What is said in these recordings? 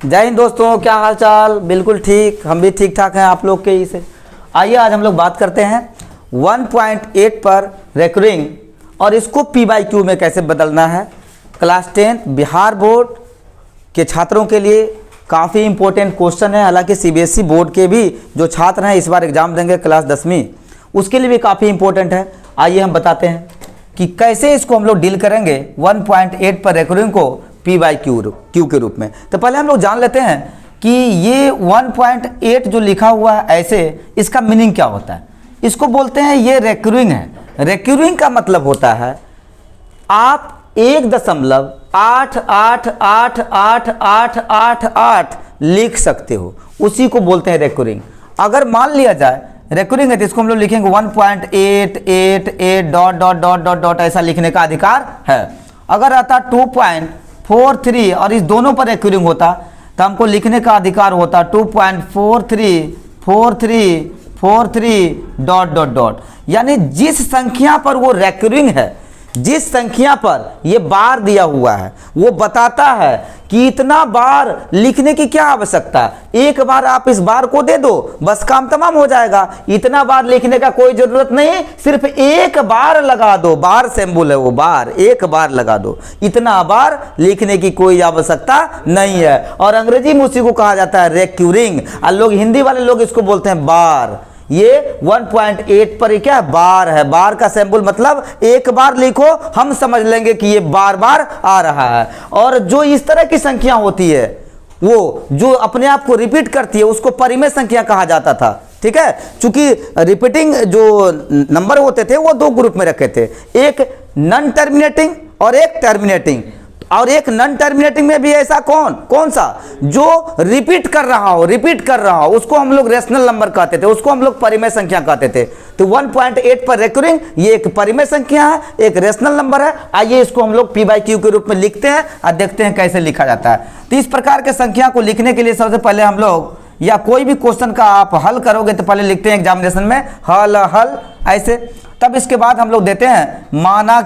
जय हिंद दोस्तों, क्या हाल चाल। बिल्कुल ठीक, हम भी ठीक ठाक हैं आप लोग के ही से। आइए आज हम लोग बात करते हैं 1.8 पर रेकरिंग और इसको P/Q में कैसे बदलना है। क्लास 10 बिहार बोर्ड के छात्रों के लिए काफ़ी इम्पोर्टेंट क्वेश्चन है। हालांकि CBSE बोर्ड के भी जो छात्र हैं इस बार एग्ज़ाम देंगे क्लास 10वीं, उसके लिए भी काफ़ी इम्पोर्टेंट है। आइए हम बताते हैं कि कैसे इसको हम लोग डील करेंगे 1.8 पर रेकरिंग को P/Q के रूप में। तो पहले हम लोग जान लेते हैं कि ये 1.8 जो लिखा हुआ है ऐसे, इसका मीनिंग क्या होता है। इसको बोलते हैं ये रेकरिंग है। रेकरिंग का मतलब होता है आप 1.8888888 लिख सकते हो, उसी को बोलते हैं रेकरिंग। अगर मान लिया जाए रेकरिंग है तो इसको हम लोग लिखेंगे 1.888 dot dot dot dot dot, ऐसा लिखने का अधिकार है। अगर आता 2.43 और इस दोनों पर रेकरिंग होता तो हमको लिखने का अधिकार होता 2.434343 डॉट डॉट डॉट। यानी जिस संख्या पर वो रेकरिंग है, जिस संख्या पर ये बार दिया हुआ है, वो बताता है कि इतना बार लिखने की क्या आवश्यकता है। एक बार आप इस बार को दे दो, बस काम तमाम हो जाएगा। इतना बार लिखने का कोई जरूरत नहीं, सिर्फ एक बार लगा दो। बार सिंबल है वो, बार एक बार लगा दो, इतना बार लिखने की कोई आवश्यकता नहीं है। और अंग्रेजी में उसी को कहा जाता है रेकरिंग, और लोग हिंदी वाले लोग इसको बोलते हैं बार। ये 1.8 पर क्या है, बार है। बार का सिंबल मतलब एक बार लिखो, हम समझ लेंगे कि ये बार बार आ रहा है। और जो इस तरह की संख्या होती है, वो जो अपने आप को रिपीट करती है, उसको परिमेय संख्या कहा जाता था। ठीक है, चूंकि रिपीटिंग जो नंबर होते थे वो दो ग्रुप में रखे थे, एक नॉन टर्मिनेटिंग और एक टर्मिनेटिंग। और एक नॉन टर्मिनेटिंग में भी ऐसा कौन सा जो रिपीट कर रहा हो, उसको हम लोग रेशनल नंबर कहते थे, उसको हम लोग परिमेय संख्या कहते थे। तो 1.8 पर रेकरिंग ये एक परिमेय संख्या है, एक रेशनल नंबर है। आइए इसको हम लोग P/Q के रूप में लिखते हैं और देखते हैं कैसे लिखा जाता है। तो इस प्रकार के संख्या को लिखने के लिए सबसे पहले हम लोग, या कोई भी क्वेश्चन का आप हल करोगे तो पहले लिखते हैं एग्जामिनेशन में हल ऐसे। तब इसके बाद हम लोग देते हैं माना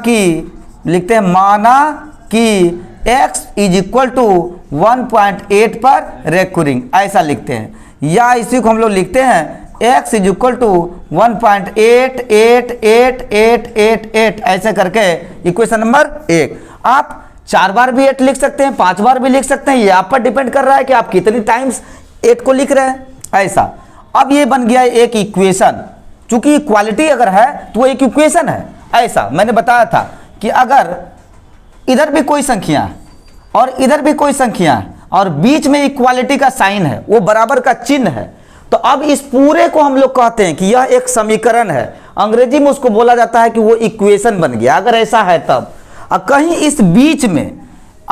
कि x इज इक्वल टू 1.8 पर रेकरिंग, ऐसा लिखते हैं। या इसी को हम लोग लिखते हैं x इज इक्वल टू 1.888888 ऐसे करके इक्वेशन नंबर 1। आप 4 बार भी 8 लिख सकते हैं, 5 बार भी लिख सकते हैं, ये आप पर डिपेंड कर रहा है कि आप कितनी टाइम्स 8 को लिख रहे हैं, ऐसा। अब ये बन गया एक इक्वेशन। चूंकि इक्वालिटी अगर है तो वो एक इक्वेशन है, ऐसा मैंने बताया था कि अगर इधर भी कोई संख्या है और इधर भी कोई संख्या है और बीच में इक्वालिटी का साइन है, वो बराबर का चिन्ह है, तो अब इस पूरे को हम लोग कहते हैं कि यह एक समीकरण है। अंग्रेजी में उसको बोला जाता है कि वो इक्वेशन बन गया। अगर ऐसा है तब कहीं इस बीच में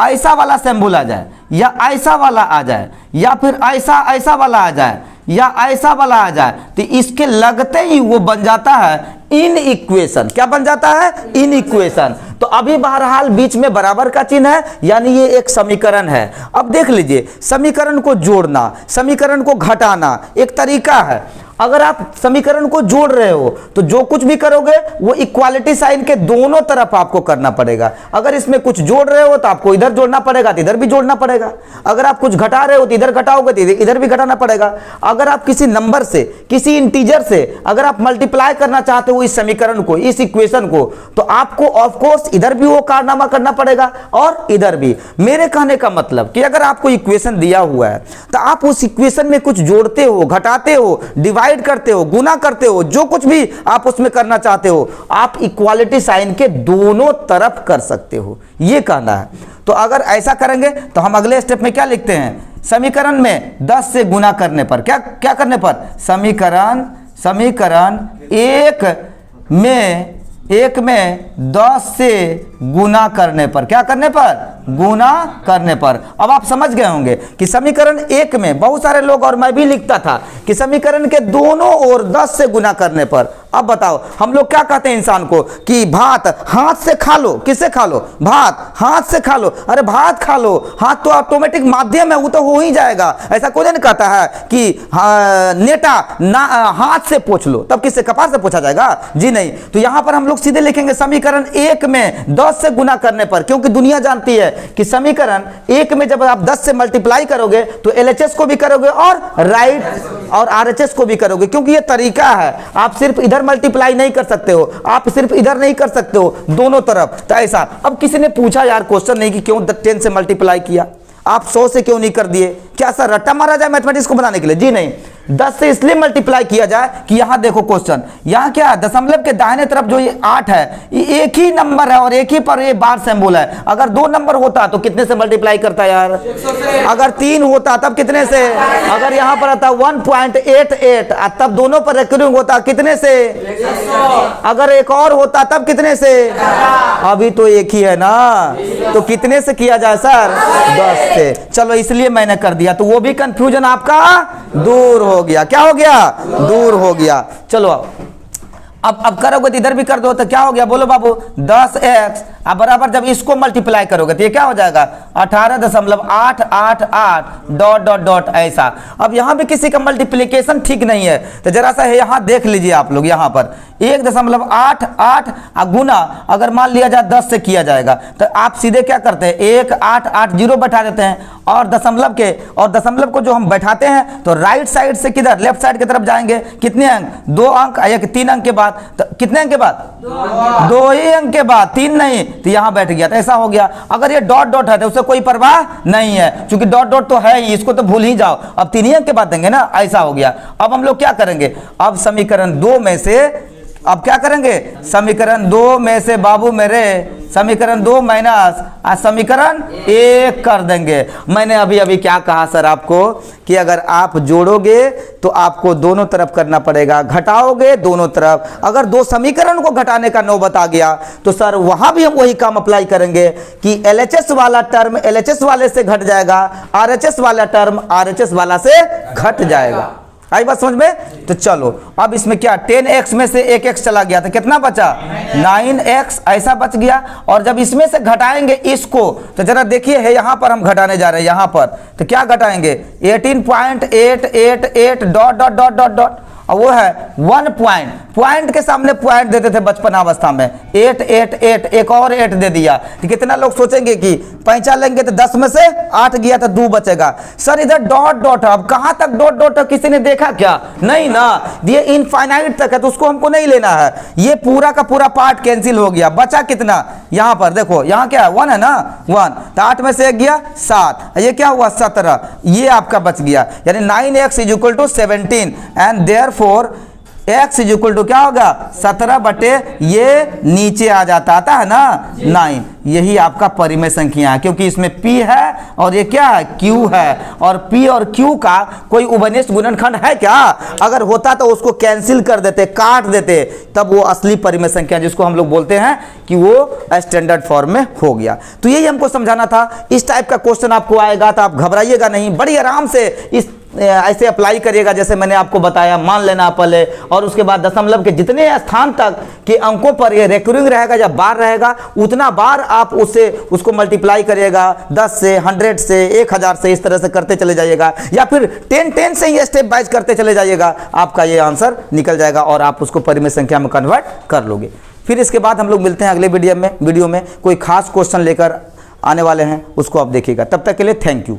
ऐसा वाला सिंबल आ जाए, या ऐसा वाला आ जाए, या फिर ऐसा वाला आ जाए, या ऐसा वाला आ जाए, तो इसके लगते ही वो बन जाता है इन इक्वेशन। क्या बन जाता है? In equation. तो अभी बहरहाल बीच में बराबर का चिन्ह है, यानी ये एक समीकरण है। अब देख लीजिए, समीकरण को जोड़ना, समीकरण को घटाना एक तरीका है। अगर आप समीकरण को जोड़ रहे हो तो जो कुछ भी करोगे वो इक्वालिटी साइन के दोनों तरफ आपको करना पड़ेगा। अगर इसमें कुछ जोड़ रहे हो तो आपको इधर जोड़ना पड़ेगा तो इधर भी जोड़ना पड़ेगा। अगर आप कुछ घटा रहे हो तो इधर घटाओगे तो इधर भी घटाना पड़ेगा। अगर आप किसी नंबर से, किसी इंटीजर से अगर आप मल्टीप्लाई करना चाहते हो इस समीकरण को, इस इक्वेशन को, तो आपको ऑफकोर्स इधर भी वो कारनामा करना पड़ेगा और इधर भी। मेरे कहने का मतलब कि अगर आपको इक्वेशन दिया हुआ है तो आप उस इक्वेशन में कुछ जोड़ते हो, घटाते हो, डिवाइड करते हो, गुना करते हो, जो कुछ भी आप उसमें करना चाहते हो, आप इक्वालिटी साइन के दोनों तरफ कर सकते हो, ये कहना है। तो अगर ऐसा करेंगे तो हम अगले स्टेप में क्या लिखते हैं, समीकरण में 10 से गुना करने पर, क्या करने पर, समीकरण एक में 10 से गुना करने पर, क्या करने पर, गुना करने पर। अब आप समझ गए होंगे कि समीकरण 1 में बहुत सारे लोग, और मैं भी लिखता था कि समीकरण के दोनों ओर 10 से गुना करने पर। अब बताओ हम लोग क्या कहते हैं इंसान को कि भात हाथ से खा लो। किससे खा लो? भात हाथ से खा लो। अरे भात खा लो, हाथ तो ऑटोमेटिक माध्यम है, वो तो हो ही जाएगा। ऐसा कोई नहीं कहता है कि नेटा हाथ से पोंछ लो, तब किससे, कपार से पोंछा जाएगा? जी नहीं। तो यहां पर हम लोग सीधे लिखेंगे समीकरण 1 में 10 से गुना करने पर, क्योंकि दुनिया जानती है कि समीकरण एक में जब आप 10 से मल्टीप्लाई करोगे तो LHS को भी करोगे और राइट और RHS को भी करोगे, क्योंकि ये तरीका है। आप सिर्फ इधर मल्टीप्लाई नहीं कर सकते हो, आप सिर्फ इधर नहीं कर सकते हो, दोनों तरफ। तो ऐसा अब किसी ने पूछा यार क्वेश्चन नहीं कि क्यों 10 से मल्टीप्लाई किया, आप 100 से क्यों नहीं कर दिए, क्या सर रट्टा मारा जाए मैथमेटिक्स को बनाने के लिए? जी नहीं, 10 से इसलिए मल्टीप्लाई किया जाए कि यहां देखो क्वेश्चन, यहां क्या है, दशमलव के दाहिने तरफ जो ये 8 है ये एक ही नंबर है और एक ही पर ये बार सिंबल है। अगर 2 नंबर होता तो कितने से मल्टीप्लाई करता यार? अगर 3 होता तब कितने से? अगर यहां पर आता 1.88 तब दोनों पर रेकरिंग होता कितने से? अगर एक और होता तब कितने से? अभी तो एक ही है ना, तो कितने से किया जाए सर? 10 से। चलो इसलिए मैंने कर दिया, तो वो भी कंफ्यूजन आपका दूर हो गया। क्या हो गया? दूर हो गया। चलो अब करोगे तो इधर भी कर दो, तो क्या हो गया बोलो बाबू? 10x अब बराबर जब इसको मल्टीप्लाई करोगे तो ये क्या हो जाएगा? 18.888 डॉट डॉट डॉट ऐसा। अब यहां भी किसी का मल्टीप्लिकेशन ठीक नहीं है, तो जरा सा यहां देख लीजिए आप लोग, यहां पर 1.88 गुना अगर मान लिया जाए 10 से किया जाएगा तो आप सीधे क्या करते हैं? 1880 बैठा देते हैं और दशमलव को जो हम बैठाते हैं तो राइट साइड से किधर? लेफ्ट साइड की तरफ जाएंगे। कितने अंक? 2 अंक या 3 अंक के बाद, तो कितने अंक के बाद? 2 ही अंक के बाद, 3 नहीं, तो यहां बैठ गया। तो ऐसा हो गया। अगर ये डॉट डॉट है तो उससे कोई परवाह नहीं है, क्योंकि डॉट डॉट तो है ही, इसको तो भूल ही जाओ। अब 3 ही अंक के बाद देंगे ना, ऐसा हो गया। अब हम लोग क्या करेंगे? अब समीकरण 2 में से अब क्या करेंगे? समीकरण 2 में से बाबू मेरे समीकरण 2 माइनस समीकरण 1 कर देंगे। मैंने अभी क्या कहा सर आपको कि अगर आप जोड़ोगे तो आपको दोनों तरफ करना पड़ेगा, घटाओगे दोनों तरफ। अगर 2 समीकरण को घटाने का नौबत आ गया तो सर वहां भी हम वही काम अप्लाई करेंगे कि LHS वाला टर्म LHS वाले से घट जाएगा, RHS वाला टर्म RHS वाला से घट जाएगा। आई बात समझ में? तो चलो अब इसमें क्या 10x में से 1x चला गया तो कितना बचा? 9x ऐसा बच गया। और जब इसमें से घटाएंगे इसको तो जरा देखिए है, यहां पर हम घटाने जा रहे हैं, यहां पर तो क्या घटाएंगे? 18.888 dot dot dot dot dot, और वो है 1 पॉइंट के सामने पॉइंट देते थे बचपन अवस्था में, 888 एक और 8 दे दिया। तो कितना लोग सोचेंगे कि पैंचा लेंगे तो 10 में से 8 गया तो 2 बचेगा। सर इधर डॉट डॉट, अब कहां तक डॉट डॉट है? किसी ने देखा क्या? नहीं ना, ये इनफाइनाइट तक है तो उसको हमको नहीं लेना है। ये पूरा का पूरा पार्ट कैंसिल हो गया, बचा कितना? यहां पर देखो, यहां क्या है? 1 है ना, 1, तो 8 में से 1 गया 7, ये क्या हुआ? 17, ये आपका बच गया। यानी 9x = 17 एंड देयरफॉर x = क्या होगा? 17 बटे ये नीचे आ जाता है ना 9। यही आपका परिमेय संख्या है, क्योंकि इसमें p है और ये क्या है? q है। और p और q का कोई उभयनिष्ठ गुणनखंड है क्या? अगर होता तो उसको कैंसिल कर देते, काट देते, तब वो असली परिमेय संख्या जिसको हम लोग बोलते हैं कि वो स्टैंडर्ड फॉर्म में हो गया। तो यही हमको समझाना था। इस टाइप का क्वेश्चन आपको आएगा तो आप घबराइएगा नहीं, बड़ी आराम से इस ऐसे अप्लाई करिएगा जैसे मैंने आपको बताया। मान लेना पहले, और उसके बाद दशमलव के जितने स्थान तक के अंकों पर ये रेकरिंग रहेगा या बार रहेगा उतना बार आप उसको मल्टीप्लाई करिएगा। 10 से, 100 से, 1000 से, इस तरह से करते चले जाइएगा, या फिर 10 से ही स्टेप वाइज करते चले जाइएगा। आपका ये आंसर निकल जाएगा और आप उसको परिमेय संख्या में कन्वर्ट कर लोगे। फिर इसके बाद हम लोग मिलते हैं अगले वीडियो में कोई खास क्वेश्चन लेकर आने वाले हैं, उसको आप देखिएगा। तब तक के लिए थैंक यू।